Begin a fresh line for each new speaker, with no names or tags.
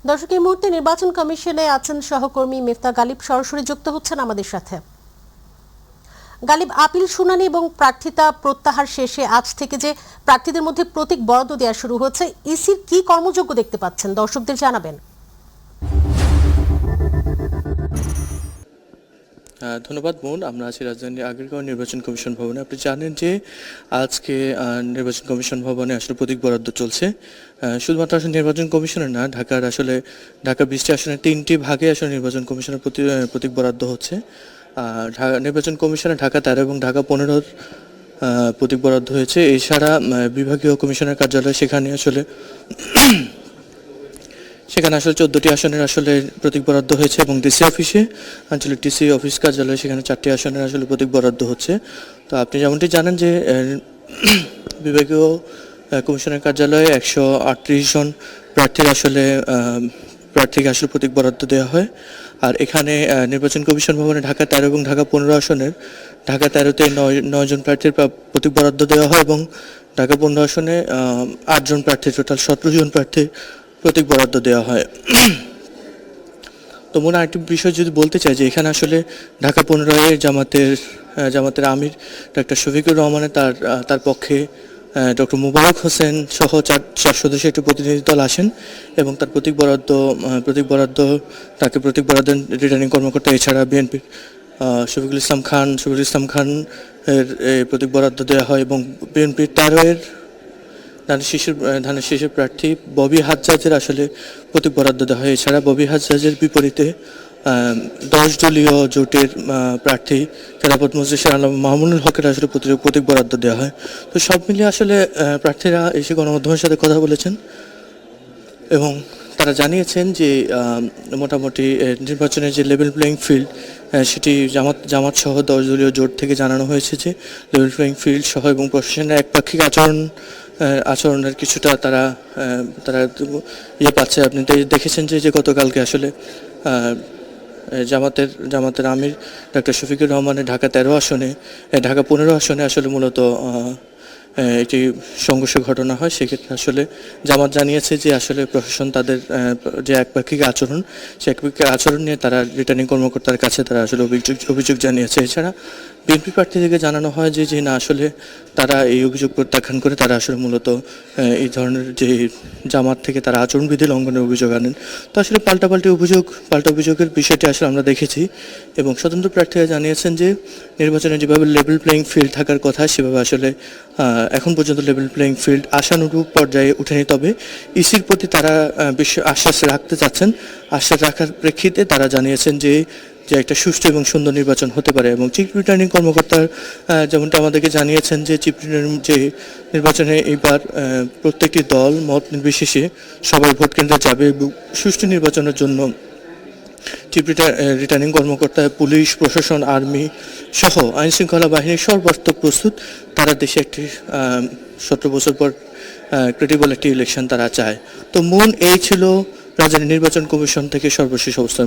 দর্শক, এই মুহূর্তে নির্বাচন কমিশনে আছেন সহকর্মী মিফতা গালিব, সরাসরি যুক্ত হচ্ছেন আমাদের সাথে। গালিব, আপিল শুনানি এবং প্রার্থিতা প্রত্যাহার শেষে আজ থেকে যে প্রার্থীদের মধ্যে প্রতীক বরাদ্দ দেওয়া শুরু হচ্ছে, ইসির কি কর্মযোগ্য দেখতে পাচ্ছেন দর্শকদের জানাবেন।
ধন্যবাদ বোন। আমরা আছি রাজধানীর আগারগাঁও নির্বাচন কমিশন ভবনে। আপনি জানেন যে আজকে নির্বাচন কমিশন ভবনে আসলে প্রতীক বরাদ্দ চলছে। শুধুমাত্র আসলে নির্বাচন কমিশনের না, ঢাকা 20টি আসনের 3টি ভাগে আসলে নির্বাচন কমিশনের প্রতীক বরাদ্দ হচ্ছে। নির্বাচন কমিশনে ঢাকা 13 এবং ঢাকা 15 প্রতীক বরাদ্দ হয়েছে। এছাড়া বিভাগীয় কমিশনের কার্যালয় সেখানে আসলে 14টি আসনের আসলে প্রতীক বরাদ্দ হয়েছে এবং ডিসি অফিসে, আঞ্চলিক ডিসি অফিস কার্যালয়ে সেখানে 4টি আসনের আসলে প্রতীক বরাদ্দ হচ্ছে। তো আপনি যেমনটি জানেন যে বিভাগীয় কমিশনের কার্যালয়ে 138 জন প্রার্থীকে আসলে প্রতীক বরাদ্দ দেওয়া হয়। আর এখানে নির্বাচন কমিশন ভবনে ঢাকা 13 এবং ঢাকা 15 আসনের ঢাকা 13তে 9 জন প্রার্থীর প্রতীক বরাদ্দ দেওয়া হয় এবং ঢাকা 15 আসনে 8 জন প্রার্থী, টোটাল 17 জন প্রার্থীর প্রতীক বরাদ্দ দেওয়া হয়। তো মনে আরেকটি বিষয় যদি বলতে চাই যে এখানে আসলে ঢাকা 15 জামাতের আমির ডক্টর শফিকুর রহমানের তার পক্ষে ডক্টর মুবারক হোসেন সহ চার সদস্যের একটি প্রতিনিধি দল আসেন এবং তার প্রতীক বরাদ্দ রিটার্নিং কর্মকর্তা, এছাড়া বিএনপির শফিকুল ইসলাম খান এর প্রতীক বরাদ্দ দেওয়া হয় এবং বিএনপির 13 ধানের শীষের প্রার্থী ববি হাজ্জাজের আসলে প্রতীক বরাদ্দ দেওয়া হয়। এছাড়া ববি হাজ্জাজের বিপরীতে 10 দলীয় জোটের প্রার্থী খেলাফত মজলিসের আলম মামুনুল হকের আসলে প্রতীক বরাদ্দ দেওয়া হয়। তো সব মিলিয়ে আসলে প্রার্থীরা এসে গণমাধ্যমের সাথে কথা বলেছেন এবং তারা জানিয়েছেন যে মোটামুটি নির্বাচনের যে লেভেল প্লেয়িং ফিল্ড সেটি জামাত সহ 10 দলীয় জোট থেকে জানানো হয়েছে যে লেভেল প্লেয়িং ফিল্ড সহ এবং প্রশাসনের একপাক্ষিক আচরণের কিছুটা তারা পাচ্ছে। আপনি দেখেছেন যে গতকালকে আসলে জামাতের আমির ডক্টর শফিকুর রহমানের ঢাকা 15 আসনে আসলে মূলত একটি সংঘর্ষ ঘটনা হয়। সেক্ষেত্রে আসলে জামাত জানিয়েছে যে আসলে প্রশাসন তাদের যে একপাক্ষিক আচরণ নিয়ে তারা রিটার্নিং কর্মকর্তার কাছে তারা আসলে অভিযোগ জানিয়েছে। এছাড়া বিএনপি প্রার্থীদেরকে জানানো হয় যে না, আসলে তারা এই অভিযোগ প্রত্যাখ্যান করে তারা আসলে মূলত এই ধরনের যে জামাত থেকে তারা আচরণবিধি লঙ্ঘনের অভিযোগ আনেন। তো আসলে পাল্টা অভিযোগের বিষয়টি আসলে আমরা দেখেছি এবং স্বতন্ত্র প্রার্থীরা জানিয়েছেন যে নির্বাচনে যেভাবে লেভেল প্লেয়িং ফিল্ড থাকার কথা সেভাবে আসলে এখন পর্যন্ত লেভেল প্লেয়িং ফিল্ড আশানুরূপ পর্যায়ে উঠেনি। তবে ইসির প্রতি তারা বেশি আশ্বাস রাখতে চাচ্ছেন। আশ্বাস রাখার প্রেক্ষিতে তারা জানিয়েছেন যে একটা সুষ্ঠু এবং সুন্দর নির্বাচন হতে পারে এবং চিফ রিটার্নিং কর্মকর্তার যেমনটা আমাদেরকে জানিয়েছেন যে যে নির্বাচনে এইবার প্রত্যেকটি দল মত নির্বিশেষে সবাই ভোট কেন্দ্রে যাবে এবং সুষ্ঠু নির্বাচনের জন্য চিফ রিটার্নিং কর্মকর্তা, পুলিশ, প্রশাসন, আর্মি সহ আইনশৃঙ্খলা বাহিনীর সর্বাত্মক প্রস্তুত। তারা দেশে একটি 17 বছর পর ক্রেডিবল একটি ইলেকশন তারা চায়। তো এই ছিল রাজধানী নির্বাচন কমিশন থেকে সর্বশেষ অবস্থার।